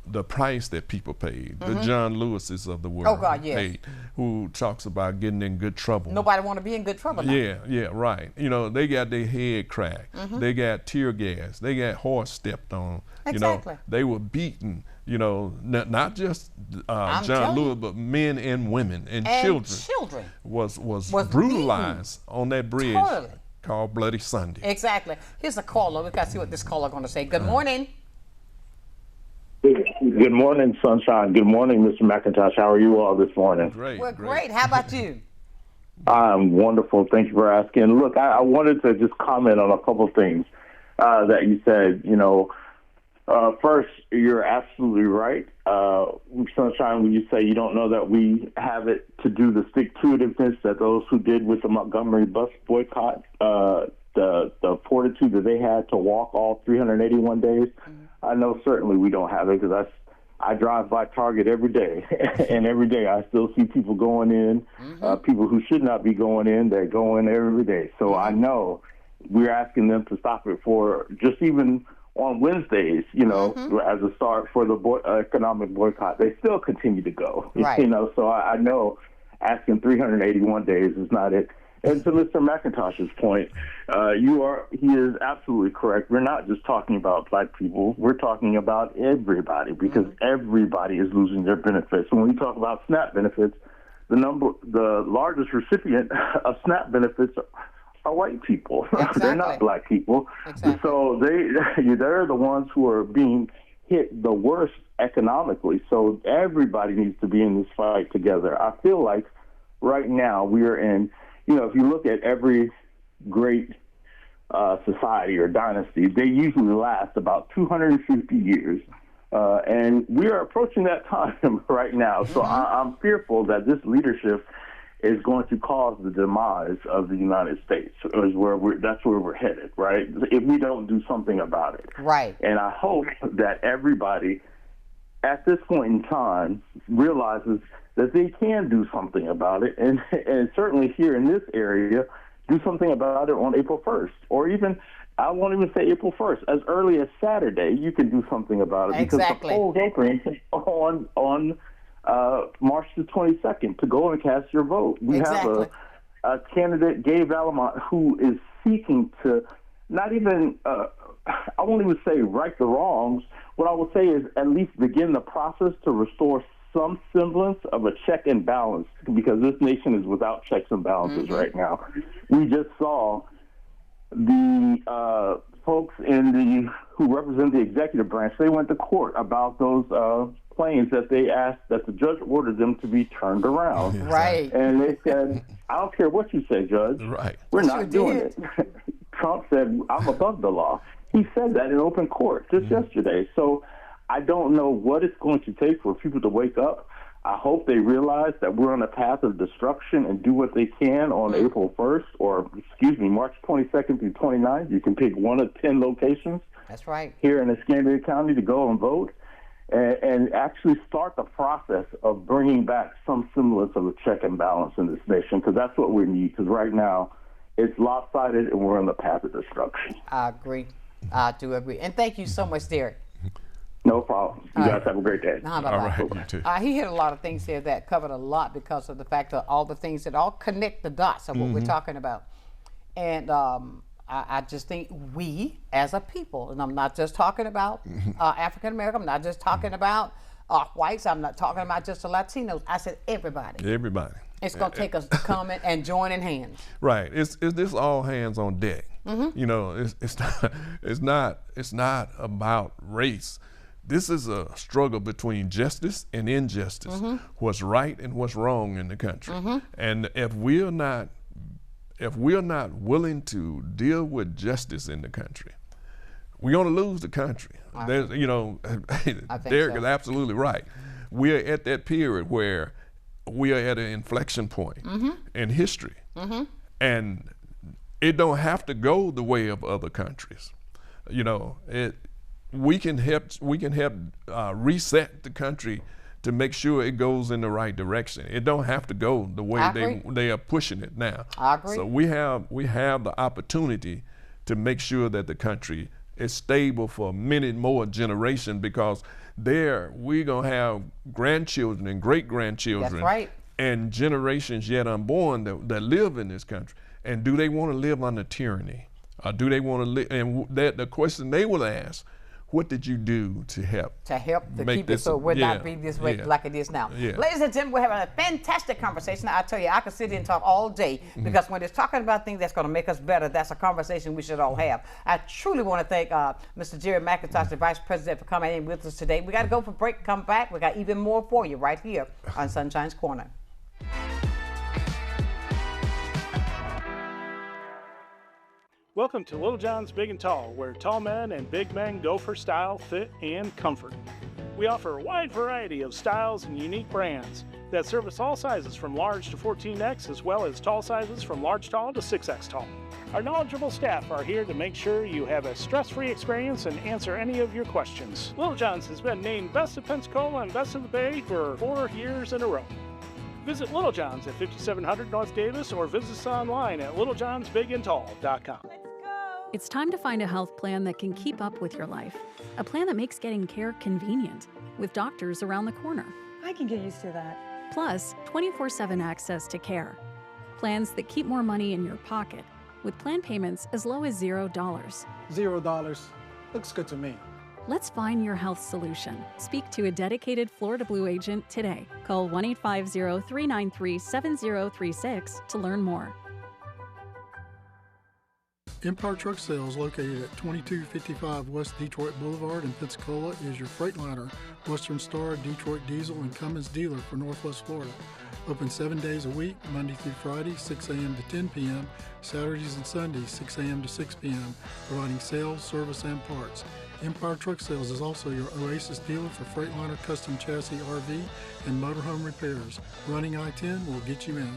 C: the price that people paid. The John Lewises of the world paid, who talks about getting in good trouble.
B: Nobody want to be in good trouble now.
C: Yeah, right. You know, they got their head cracked. They got tear gas. They got horse stepped on.
B: Exactly.
C: You know, they were beaten. You know, not just John Lewis, but men and women and children. Was brutalized on that bridge called Bloody Sunday.
B: Exactly. Here's a caller. We got to see what this caller going to say. Good morning.
Q: Good morning, Sonshine. Good morning, Mr. McIntosh. How are you all this morning?
C: Great.
B: We're great. How about you?
Q: I'm wonderful. Thank you for asking. Look, I wanted to just comment on a couple of things that you said. You know, first, you're absolutely right, Sonshine, when you say you don't know that we have it to do the stick-to-itiveness that those who did with the Montgomery bus boycott, the fortitude that they had to walk all 381 days. I know certainly we don't have it because I drive by Target every day, and every day I still see people going in, people who should not be going in, they go in every day. So I know we're asking them to stop it for just even on Wednesdays, you know, as a start for the economic boycott. They still continue to go, you know, so I know asking 381 days is not it. And to Mr. McIntosh's point, he is absolutely correct. We're not just talking about black people. We're talking about everybody because everybody is losing their benefits. When we talk about SNAP benefits, the largest recipient of SNAP benefits are white people.
B: Exactly.
Q: They're not black people. Exactly. So they're the ones who are being hit the worst economically. So everybody needs to be in this fight together. I feel like right now we are in, you know, if you look at every great society or dynasty, they usually last about 250 years. And we are approaching that time right now. So I'm fearful that this leadership is going to cause the demise of the United States. That's where we're headed, right? If we don't do something about it.
B: Right.
Q: And I hope that everybody at this point in time realizes that they can do something about it, and certainly here in this area, do something about it on April 1st, or even, I won't even say April 1st, as early as Saturday, you can do something about it. Because the polls open on March the 22nd to go and cast your vote. We have a candidate, Gay Valamont, who is seeking to not even, I won't even say right the wrongs. What I will say is at least begin the process to restore some semblance of a check and balance, because this nation is without checks and balances right now. We just saw the folks who represent the executive branch, they went to court about those planes that they asked, that the judge ordered them to be turned around.
B: Right.
Q: And they said, I don't care what you say, Judge.
C: Right.
Q: We're not doing it. Trump said, I'm above the law. He said that in open court just yesterday. So I don't know what it's going to take for people to wake up. I hope they realize that we're on a path of destruction and do what they can on April 1st, or, March 22nd through 29th. You can pick one of 10 locations.
B: That's right.
Q: Here in Escambia County to go and vote and actually start the process of bringing back some semblance of a check and balance in this nation, because that's what we need, because right now it's lopsided and we're on the path of destruction.
B: I agree. I do agree. And thank you so much, Derek.
Q: No problem. You guys have a great day.
B: Bye-bye.
C: All right, you too.
B: He hit a lot of things here that covered a lot because of the fact that all the things that all connect the dots of what we're talking about. And I just think we as a people, and I'm not just talking about African American, I'm not just talking about whites, I'm not talking about just the Latinos. I said everybody.
C: Everybody.
B: It's going to take us to come in and join in hands.
C: Right. It's this all hands on deck. You know, it's not about race. This is a struggle between justice and injustice, what's right and what's wrong in the country. And if we're not willing to deal with justice in the country, we're going to lose the country. Derek is absolutely right. We're at that period where we are at an inflection point in history. And it don't have to go the way of other countries. You know, we can help reset the country to make sure it goes in the right direction. It don't have to go the way they are pushing it now.
B: I agree.
C: So we have the opportunity to make sure that the country is stable for many more generations, because there we're gonna have grandchildren and great grandchildren.
B: That's right.
C: And generations yet unborn that live in this country. And do they want to live under tyranny? Or do they want to live? And the question they will ask, what did you do to help?
B: To keep it so it would not be this way like it is now.
C: Yeah.
B: Ladies and gentlemen, we're having a fantastic conversation. I tell you, I could sit here and talk all day, because when it's talking about things that's going to make us better, that's a conversation we should all have. I truly want to thank Mr. Jerry McIntosh, the Vice President, for coming in with us today. We got to go for a break, come back. We got even more for you right here on Sunshine's Corner.
R: Welcome to Little John's Big and Tall, where tall men and big men go for style, fit, and comfort. We offer a wide variety of styles and unique brands that service all sizes from large to 14X, as well as tall sizes from large tall to 6X tall. Our knowledgeable staff are here to make sure you have a stress-free experience and answer any of your questions. Little John's has been named Best of Pensacola and Best of the Bay for 4 years in a row. Visit Little John's at 5700 North Davis, or visit us online at littlejohnsbigandtall.com.
S: It's time to find a health plan that can keep up with your life. A plan that makes getting care convenient, with doctors around the corner.
T: I can get used to that.
S: Plus, 24/7 access to care. Plans that keep more money in your pocket, with plan payments as low as $0.
U: $0. Looks good to me.
S: Let's find your health solution. Speak to a dedicated Florida Blue agent today. Call 1-850-393-7036 to learn more.
V: Empire Truck Sales, located at 2255 West Detroit Boulevard in Pensacola, is your Freightliner, Western Star, Detroit Diesel, and Cummins dealer for Northwest Florida. Open 7 days a week, Monday through Friday, 6 a.m. to 10 p.m., Saturdays and Sundays, 6 a.m. to 6 p.m., providing sales, service, and parts. Empire Truck Sales is also your Oasis dealer for Freightliner custom chassis RV and motorhome repairs. Running I-10 will get you in.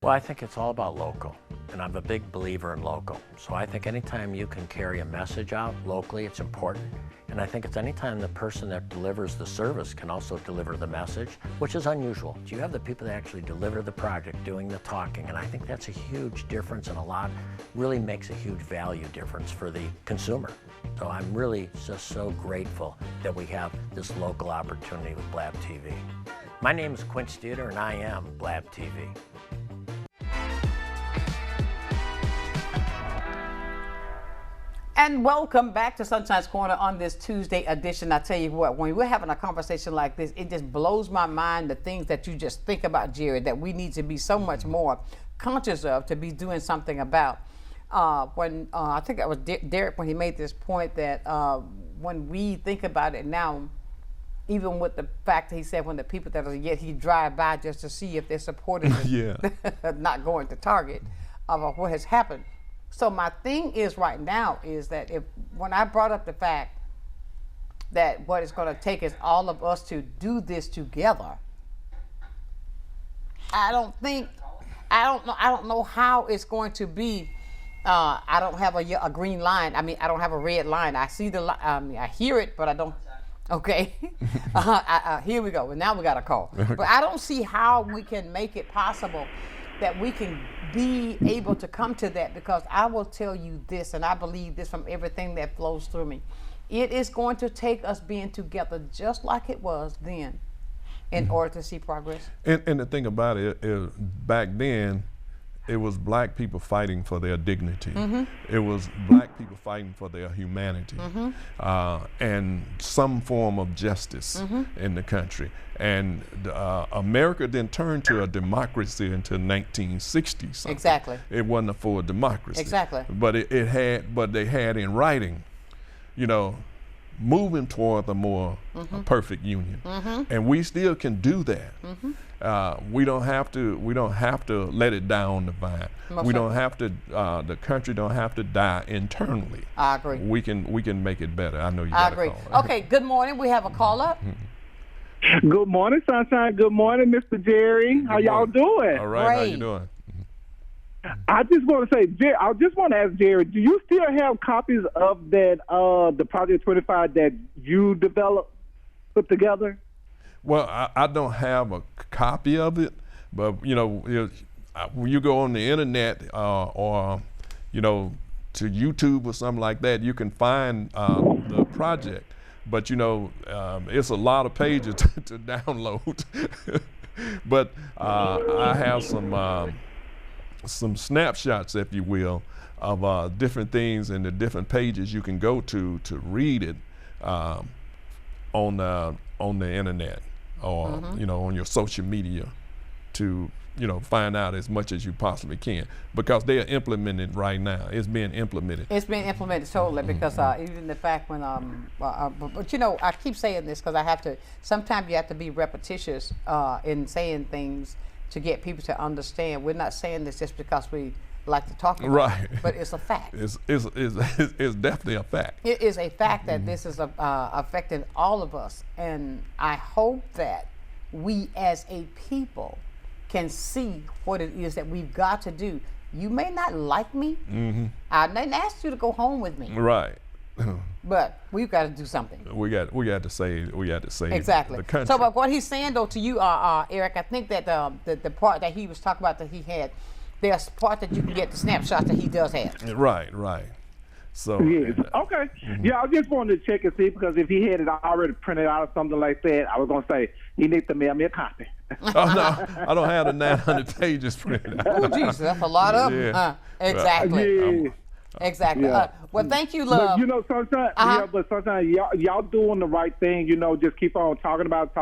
W: Well, I think it's all about local, and I'm a big believer in local. So I think anytime you can carry a message out locally, it's important. And I think it's anytime the person that delivers the service can also deliver the message, which is unusual. You have the people that actually deliver the project doing the talking, and I think that's a huge difference, and really makes a huge value difference for the consumer. So I'm really just so grateful that we have this local opportunity with Blab TV. My name is Quint Studer, and I am Blab TV.
B: And welcome back to Sunshine's Corner on this Tuesday edition. I tell you what, when we're having a conversation like this, it just blows my mind, the things that you just think about, Jared, that we need to be so much more conscious of, to be doing something about. I think it was Derek when he made this point that when we think about it now, even with the fact that he said when the people that are yet he drive by just to see if they're supporting not going to Target of what has happened. So my thing is right now is that when I brought up the fact that what it's going to take is all of us to do this together, I don't know how it's going to be. I don't have a green line. I mean, I don't have a red line. I see I hear it, but I don't. Okay, here we go. And now we got a call. But I don't see how we can make it possible that we can be able to come to that, because I will tell you this, and I believe this from everything that flows through me. It is going to take us being together just like it was then in order to see progress. And
C: the thing about it is, back then, it was black people fighting for their dignity. It was black people fighting for their humanity and some form of justice in the country. And America didn't turn to a democracy until 1960 something.
B: Exactly.
C: It wasn't a full democracy.
B: Exactly.
C: But they had in writing, moving toward a more perfect union, and we still can do that. We don't have to let it down the vine. We don't have to. The country don't have to die internally.
B: I agree.
C: We can make it better. I know you.
B: I agree. Okay. Good morning. We have a caller.
X: Good morning, Sunshine. Good morning, Mr. Jerry. How y'all doing?
C: All right. Great. How you doing?
X: I just want to say, I just want to ask Jared, do you still have copies of that, the Project 25 that you developed, put together?
C: Well, I don't have a copy of it, but when you go on the internet or to YouTube or something like that, you can find the project. But it's a lot of pages to download. But I have some snapshots, if you will, of different things and the different pages you can go to read it on the internet or on your social media to find out as much as you possibly can, because they are implemented right now. It's being implemented.
B: It's being implemented totally, because even the fact when but I keep saying this because I have to. Sometimes you have to be repetitious in saying things to get people to understand. We're not saying this just because we like to talk about it, but it's a fact.
C: It's definitely a fact.
B: It is a fact that this is affecting all of us, and I hope that we as a people can see what it is that we've got to do. You may not like me. I didn't ask you to go home with me.
C: Right.
B: But we've got to do something.
C: We got to save
B: exactly
C: the country.
B: So, but what he's saying though to you, Eric, I think that the part that he was talking about that he had, there's part that you can get the snapshots that he does have.
C: Right. So
X: yes. Okay. Yeah, I just wanted to check and see, because if he had it already printed out or something like that, I was gonna say he needs to mail me a copy.
C: Oh no, I don't have the 900 pages printed out.
B: Oh Jesus, that's a lot of them.
C: Yeah.
B: Exactly.
X: Yeah.
B: Exactly.
X: Yeah.
B: Well, thank you, love.
X: But sometimes, but sometimes y'all doing the right thing. Just keep on talking about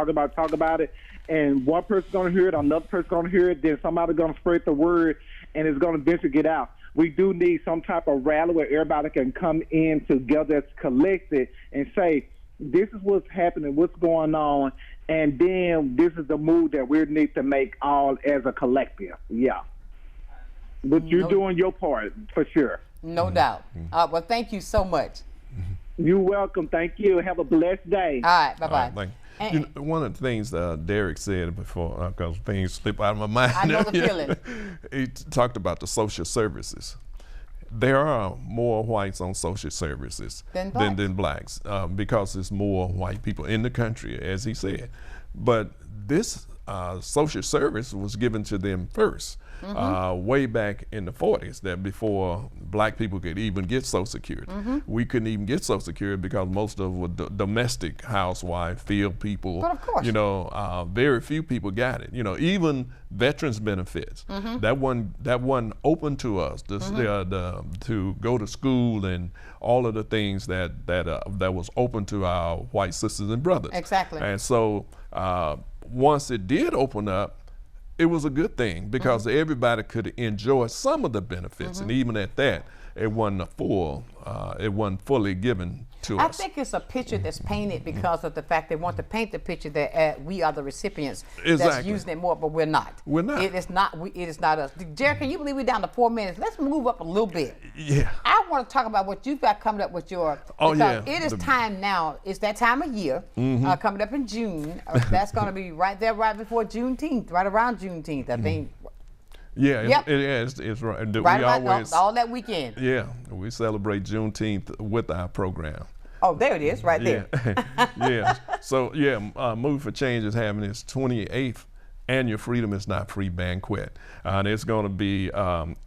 X: it, and one person's gonna hear it, another person's gonna hear it, then somebody's gonna spread the word, and it's gonna eventually get out. We do need some type of rally where everybody can come in together as collected and say, this is what's happening, what's going on, and then this is the move that we need to make all as a collective. Yeah. But you're doing your part, for sure.
B: No doubt. Well, thank you so much.
X: You're welcome. Thank you. Have a blessed day.
B: All right. Bye-bye.
C: One of the things Derek said before, because things slip out of my mind.
B: I know the feeling.
C: He talked about the social services. There are more whites on social services than blacks, because there's more white people in the country, as he said. But this social service was given to them first, way back in the 40s, that before black people could even get Social Security. We couldn't even get Social Security because most of them were domestic housewife, field people.
B: But of course.
C: Very few people got it. Even veterans benefits. That wasn't open to us to go to school and all of the things that was open to our white sisters and brothers.
B: Exactly.
C: And so once it did open up, it was a good thing, because everybody could enjoy some of the benefits, and even at that, it wasn't fully given to us.
B: I think it's a picture that's painted because of the fact they want to paint the picture that we are the recipients that's using it more, but we're not.
C: We're not.
B: It is not us. Jared, can you believe we're down to 4 minutes? Let's move up a little bit.
C: Yeah.
B: I want to talk about what you've got coming up with your. It is time now. It's that time of year coming up in June. That's going to be right before Juneteenth, right around Juneteenth, I think.
C: Yeah, it's right.
B: Right, all that weekend.
C: Yeah, we celebrate Juneteenth with our program.
B: Oh, there it is, right there.
C: Yeah. So Move for Change is having its 28th annual Freedom Is Not Free banquet, and it's going to be at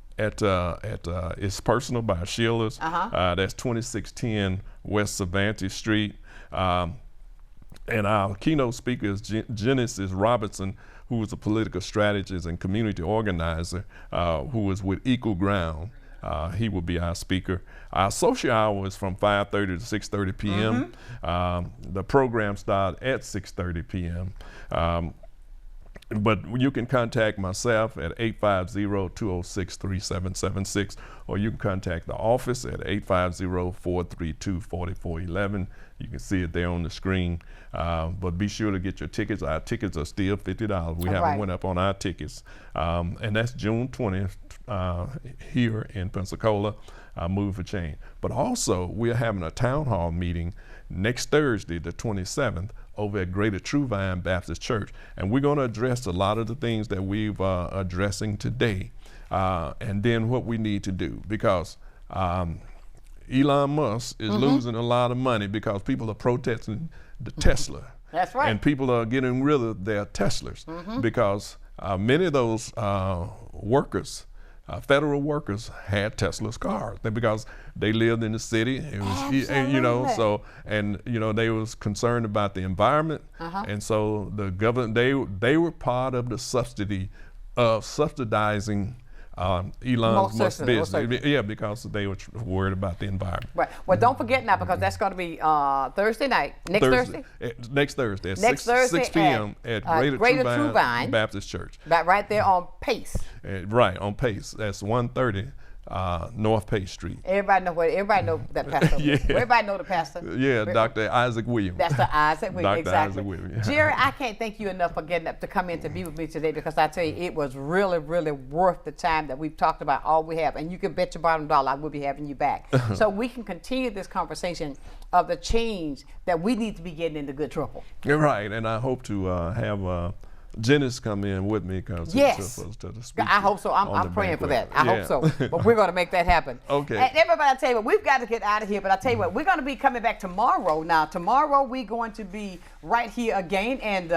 C: It's Personal by Sheila's. That's 2610 West Cervantes Street. And our keynote speaker is Genesis Robertson, who is a political strategist and community organizer, who is with Equal Ground. He will be our speaker. Our social hour is from 5:30 to 6:30 p.m. The program starts at 6:30 p.m. But you can contact myself at 850-206-3776, or you can contact the office at 850-432-4411. You can see it there on the screen. But be sure to get your tickets. Our tickets are still $50. We haven't went up on our tickets. And that's June 20th here in Pensacola, Move for Change. But also, we're having a town hall meeting next Thursday, the 27th, over at Greater True Vine Baptist Church. And we're going to address a lot of the things that we've addressing today. And then what we need to do, because Elon Musk is losing a lot of money because people are protesting the Tesla.
B: That's right.
C: And people are getting rid of their Teslas because many of those workers, federal workers, had Tesla's cars because they lived in the city. It was, you know, so, and you know, they was concerned about the environment, and so the government, they were part of the subsidy of subsidizing Elon Musk's business. Yeah, because they were worried about the environment.
B: Right. Well, don't forget now, because that's going to be Thursday night. Next Thursday?
C: Next Thursday at
B: Next Thursday
C: 6 p.m. at Greater True Vine Baptist Church.
B: Right there on Pace.
C: Right, on Pace. That's 130 North Pace Street.
B: Everybody know that pastor.
C: Yeah.
B: Everybody know the pastor.
C: Yeah, Dr. Isaac Williams.
B: That's the Isaac Williams, exactly.
C: Isaac Williams.
B: Jerry, I can't thank you enough for getting up to come in to be with me today, because I tell you, it was really, really worth the time that we've talked about all we have. And you can bet your bottom dollar I will be having you back. So we can continue this conversation of the change that we need to be getting into good trouble.
C: You're right, and I hope to have Janice come in with me, because
B: yes, I hope so. I'm praying for that. I hope so. But we're going to make that happen.
C: Okay.
B: And everybody, I tell you what, we've got to get out of here. But I tell you what, we're going to be coming back tomorrow. Now, tomorrow we're going to be right here again, and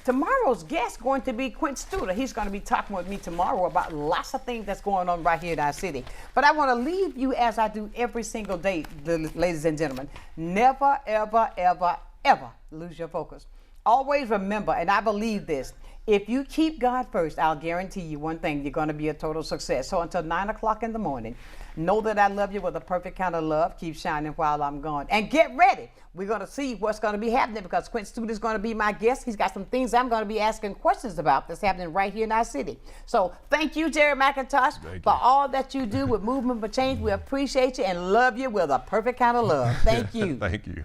B: tomorrow's guest going to be Quint Studer. He's going to be talking with me tomorrow about lots of things that's going on right here in our city. But I want to leave you, as I do every single day, ladies and gentlemen, never, ever, ever, ever lose your focus. Always remember, and I believe this, if you keep God first, I'll guarantee you one thing, you're going to be a total success. So until 9 o'clock in the morning, know that I love you with a perfect kind of love. Keep shining while I'm gone. And get ready. We're going to see what's going to be happening, because Quint Studer is going to be my guest. He's got some things I'm going to be asking questions about that's happening right here in our city. So thank you, Jerry McIntosh, for all that you do with Movement for Change. We appreciate you and love you with a perfect kind of love. Thank you.
C: Thank you.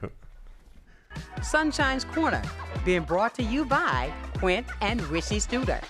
A: Sunshine's Corner, being brought to you by Quint and Richie Studer.